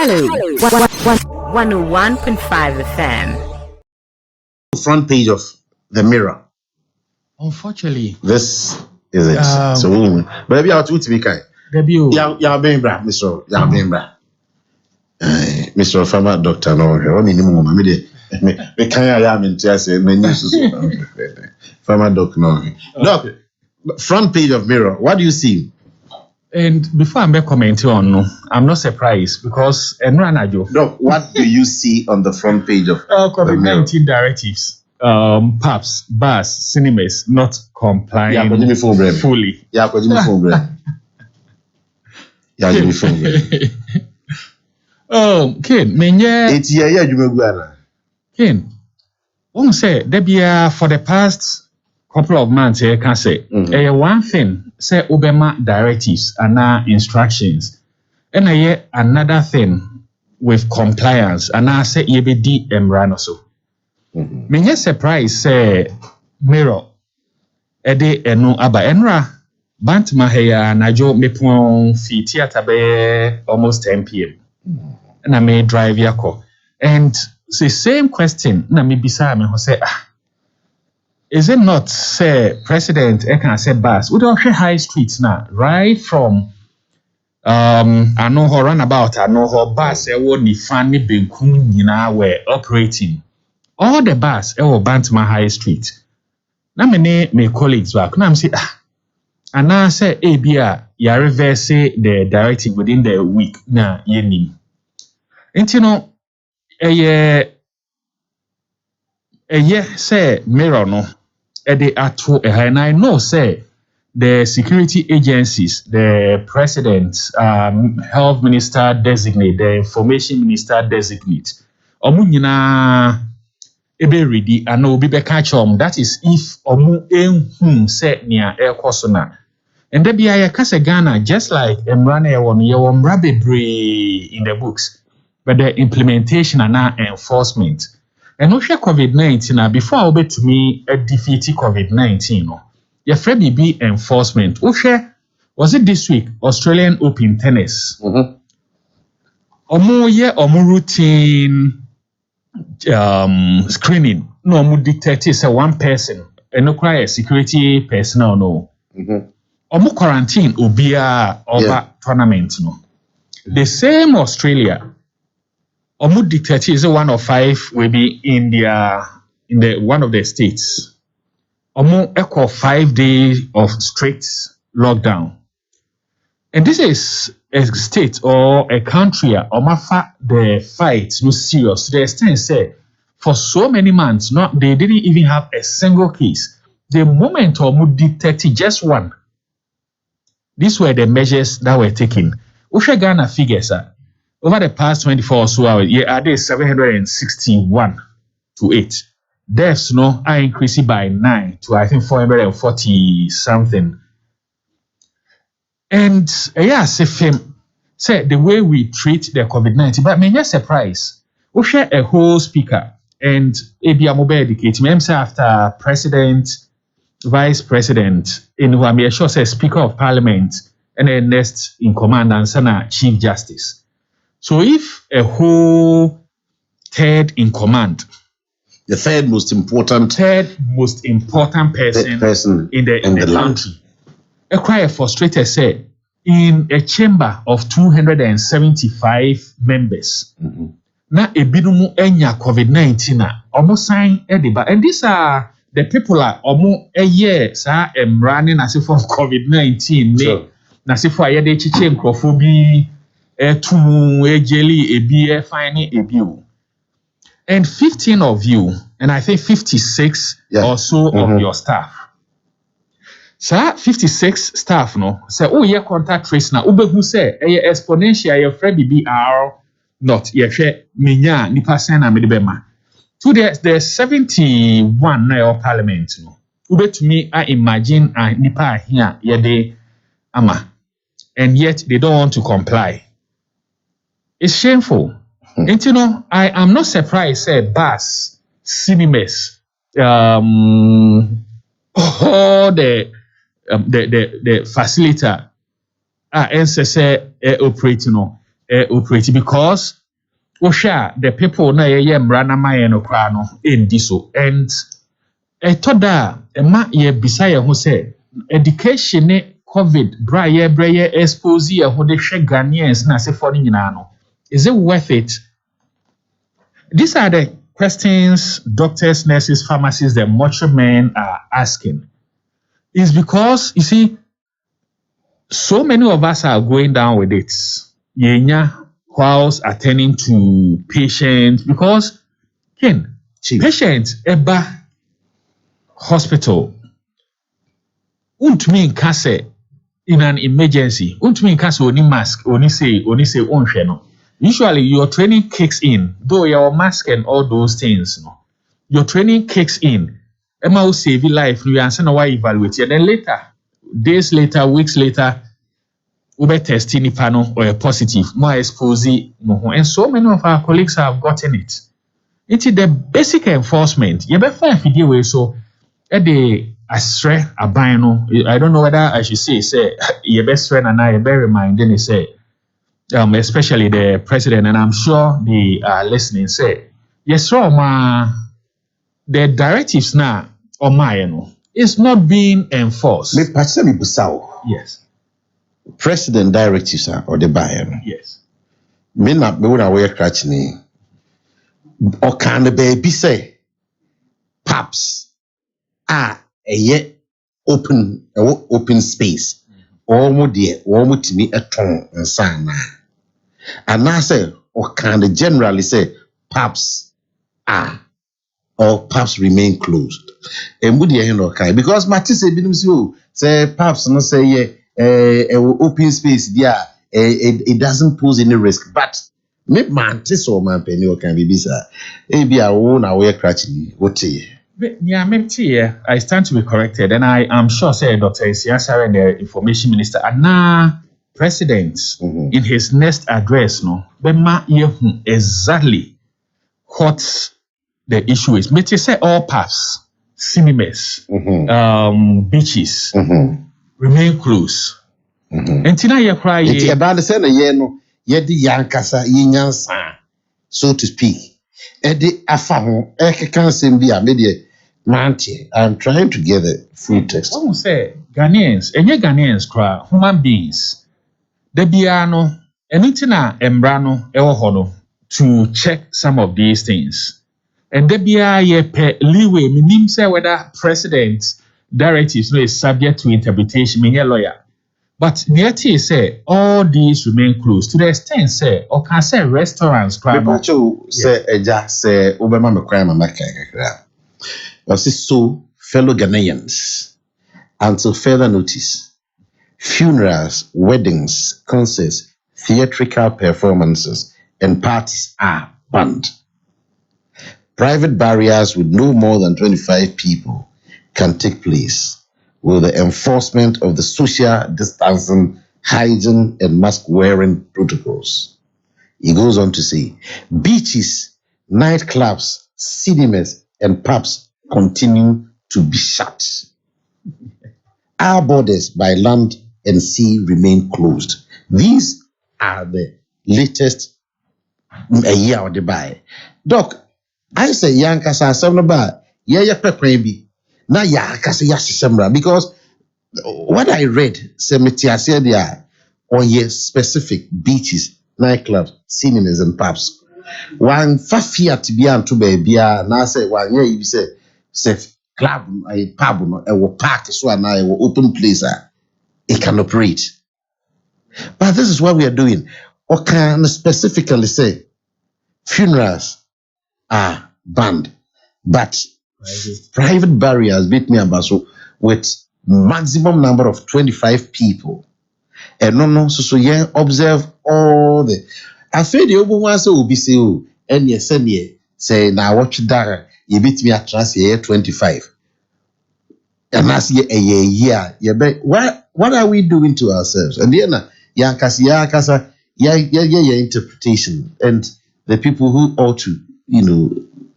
Hello, 101.5 FM. Front page of the Mirror. Unfortunately, this is it. So, but maybe I'll tweet me, Kai. Debut. Yeah, Bra, Mr. Bra. Mr. Farmer Doctor, no, only the moment. Me, can I am in tears? Farmer Doc, no. Doc, front page of Mirror. What do you see? And before I make comment on, no, I'm not surprised because Doc, what do you see on the front page of COVID-19 directives? Pubs, bars, cinemas not complying fully. Yeah, because you phone bread. Yeah, you phone bread. Ken, it's you go. Ken, won't say Debia for the past couple of months here can say one thing say Obama directives and now instructions and another thing with compliance and I say EBD Emran so. Me surprise say Mirror ede enu aba enra bantma heya najo mepon fi theater be almost 10 p.m. And I may drive yako and the same question na me bisa me ho say is it not say president I can say bus we don't high streets now right from I know how runabout I know how bus e wo ni fan ni benkum nyina were operating all the bus e wo Bantama High Street na me colleagues back na am say and I say bia ya reverse the directive within the week na yenim enti no say Mirror no they ato and I know say the security agencies, the president, health minister designate, the information minister designate, omu nyina ebe ready and obi be catch that is if omu enhum say nia ekosona and there be a kase Ghana just like emrane won ye won bebre in the books but the implementation and enforcement. And no share COVID-19 before I obey to me a defeat COVID-19 no. Your friend be enforcement. Was it this week? Australian Open tennis. Omu routine screening. No omu detect is one person and no cry security personnel no. Omu quarantine ubia over tournament no. The same Australia. Omu detect is 1 of 5 will be in the one of the states. Omu echo 5 days of strict lockdown. And this is a state or a country omafa the fight no serious to the extent say for so many months they didn't even have a single case. The moment omu detect just one. These were the measures that were taken. Usha Ghana figures over the past 24 or so hours, are there 761 to 8. Deaths are increasing by 9 to I think 440 something. And say the way we treat the COVID-19, but me surprise. We share a whole speaker and ABA mobile educate me say after president, vice president, in who I'm sure say speaker of parliament and then next in command and sana chief justice. So if a whole third in command, the third most important person in the country, a cry frustrated said in a chamber of 275 members. Na ebinumu enya COVID-19 almost sign ediba, and these are the people almost a year running as if for COVID-19 na si for ayede chiche nkrofobi jelly fine and 15 of you and I think 56 or so of your staff. So 56 staff no say contact trace na ubehu say exponential your friend BBR not share minya nipa sen na medebema. To there's 71 na your parliament no. Ube to me I imagine nipa here yede ama and yet they don't want to comply. It's shameful. And I am not surprised say bus, cinemas, all the facilitator and say operating operate because the people na ye mrana maye no kra no endi so and toda ma ye bisaya who say education ne COVID bra ye expose ye who de hwe Ghanaians na se for nyina no is it worth it? These are the questions doctors, nurses, pharmacists, the mortuary men are asking. It's because you see so many of us are going down with it. Yenya whilst attending to patients because patients eba hospital untumi nka say in an emergency untumi nka say oni mask oni say onhwe no. Usually your training kicks in though your mask and all those things no your training kicks in ema will save your life you answer na why evaluate and then later days later weeks later we test any panel or a positive more expose no and so many of our colleagues have gotten it. It's the basic enforcement you better find video way so the asre aban no I don't know whether I should say your best friend and I bear reminding me say especially the president and I'm sure they are listening say yes the directives now on my it's not being enforced. Yes. President directives or the buyer. Yes. Me would aware catch me. Or can the baby say paps a yet open space. Or more dear, or more to me a tongue and sana. And I say, or can the generally say paps or paps remain closed. And would you know because Matisse say paps no say open space there it doesn't pose any risk but me mantis or man penny or can be bisa maybe I won't aware crutching what yeah I stand to be corrected and I am sure say Dr. Isiasare the information minister and now president in his next address no bema exactly what the issue is. May say all parks, cinemas, beaches remain closed. And tina ye cry ye about the same no ye di yankasa yansa so to speak. Edi afaho can same be a media manti. I'm trying to get the full text. Some say Ghanaians, Ghanaians cry human beings. The biano anything embrano ewo hono to check some of these things. And there be a leeway, meaning say whether president's directives is subject to interpretation, meaning a lawyer. But the idea say all these remain closed to the extent say or can say restaurants. Say eja say Obama me crime America. So fellow Ghanaians, until further notice, funerals, weddings, concerts, theatrical performances, and parties are banned. Private barriers with no more than 25 people can take place with the enforcement of the social distancing, hygiene, and mask wearing protocols. He goes on to say, beaches, nightclubs, cinemas, and pubs continue to be shut. Our borders by land and sea remain closed. These are the latest a year or the buy. Doc, I say yankasa semba yeah pepe na ya kasa yassemra because what I read cemetery said there on yes specific beaches, nightclubs, cinemas and pubs. One fiat be to baby na say one yeah you say club a pub no a park so and I will open place it can operate. But this is what we are doing. Or can specifically say funerals are banned, but private barriers beat me about so with maximum number of 25 people. And no, so yeah, observe all the. I feel the open one so will be say, oh, and yes, say now watch that you beat me at trust year 25. And last year a year, yeah, but what are we doing to ourselves? And then yankasa, yeah, interpretation and the people who ought to,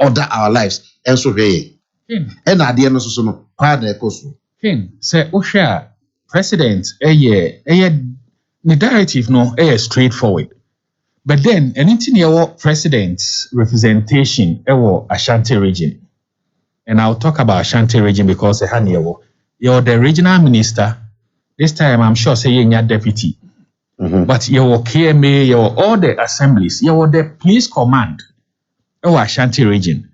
order our lives. And so hey, and at the end also no partner also. Say Osha president the directive no straightforward. But then, anything your president's representation ewo Ashanti region. And I'll talk about Ashanti region because you're the regional minister. This time I'm sure say you're deputy. But you're KMA, you're all the assemblies, you're the police command or Ashanti region.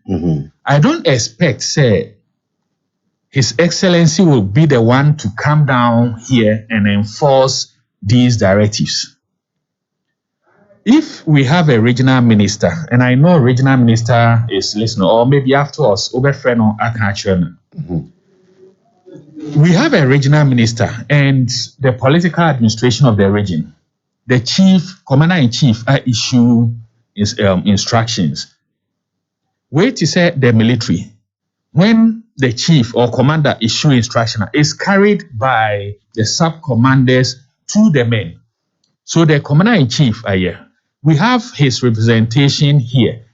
I don't expect say His Excellency will be the one to come down here and enforce these directives. If we have a regional minister, and I know regional minister is listening, or maybe after us, Oberfriend or Akachon, we have a regional minister and the political administration of the region. The chief, commander-in-chief, issue instructions. Wait to say the military. When the chief or commander issue instruction is carried by the sub-commanders to the men. So the commander-in-chief are here. We have his representation here.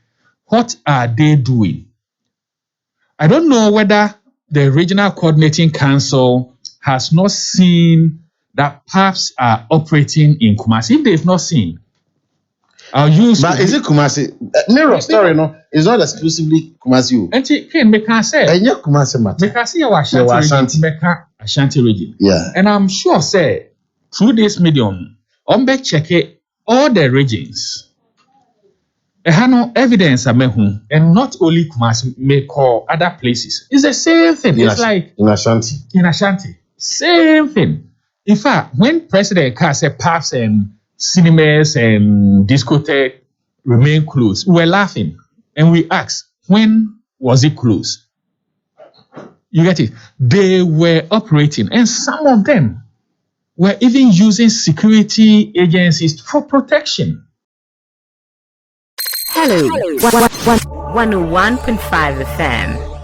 What are they doing? I don't know whether the Regional Coordinating Council has not seen that PAPs are operating in Kumasi. If they've not seen, I'll use... But is it Kumasi? No, story, no. It's not exclusively Kumasi. And can make us say... And yeah, Kumasi matter. Make us see our Ashanti region. Yeah. And I'm sure, say, through this medium, check it, all the regions. No evidence and not only Kumasi, may call other places. It's the same thing. It's like... In Ashanti. In Ashanti. Same thing. In fact, when President Carr said pubs and cinemas and discotheque remain closed, we were laughing. And we asked, when was it closed? You get it? They were operating. And some of them were even using security agencies for protection. Hello, 101.5 FM.